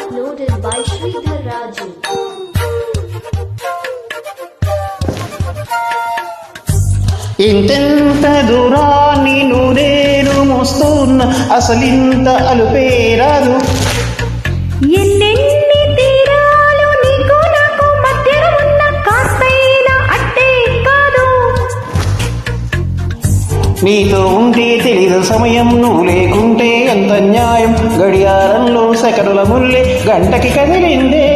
uploaded by Sridhar Raju. ఇంతెంత దూరాన్ని నేను మోస్తున్న అసలింత అలుపేరాదు. ఎన్నెన్ని తీరాలు నీకు నాకు మధ్యలో ఉన్న కాస్తైనా అట్టే కాదు. నీతో ఉంటే తెలీదు సమయం, నువ్వు లేకుంటే ఎంత న్యాయం. గడియారంలో సెకనుల ముల్లే గంటకి కదిలిందే.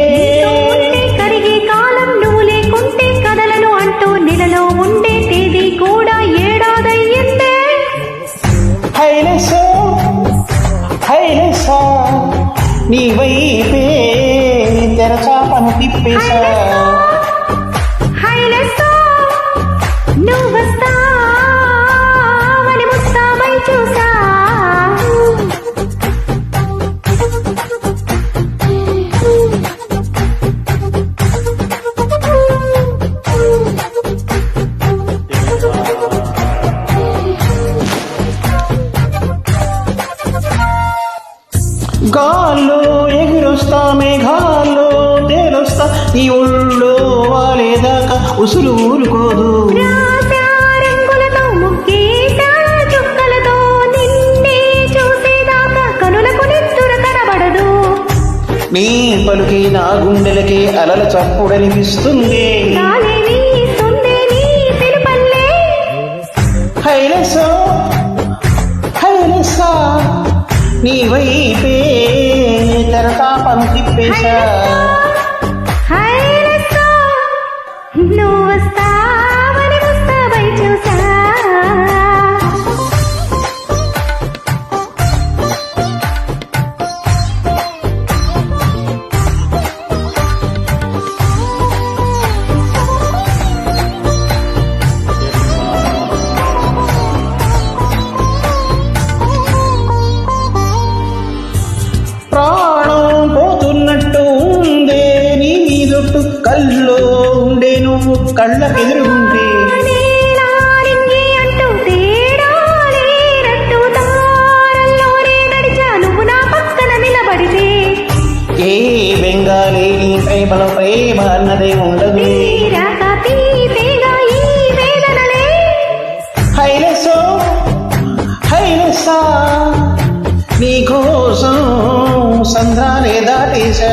కరిగే కాలం నువ్వు లేకుంటే కదలను అంటూ నెలలో ఉండే తేదీ కూడా ఏడాదయ్యిందే. హైలెసో హైలెసా నీ వైపే తెరచాపను తిప్పేశా. హైలెస్సో నువ్వు వస్తావని ముస్తాబై చూసా. గాల్లో ఎగిరొస్తా, మేఘాల్లో తేలొస్తా, నీ ఒళ్ళో వాలేదాకా ఉసురు ఊరుకోదు. రాసా రంగులతో ముగ్గేసా చుక్కలతో నిన్నే చూసేదాకా కనులకు నిద్దుర కనబడదు. నీ పలుకి నా గుండెలకి అలల చప్పుడనిపిస్తుంది. గాలి వీస్తుంది నీ పిలుపల్లే. హైలెసో హైలెసా నీ వైపే తెరచాపను తిప్పేశా. హైలెస్సో నువ్వు వస్తావని ముస్తాబై చూసా. ప్రాణం పోతున్నట్టు ఉందే నీ దొట్టు, కల్లో ఉండే నువ్వు కళ్ళకెదురుగుంటే. నేలా నింగి అంటూ తేడా లేనట్టు దారంలోనే నడిచా నువ్వు నా పక్కన నిలబడితే. ఏ బెంగాలీ నీ ప్రేమలో ప్రేమ అన్నదే ఉండదు. తీరాక తీపేగా ఈ వేదనలే. హైలెసో హైలెసా నీ కోసం సంద్రాలే దాటేశా.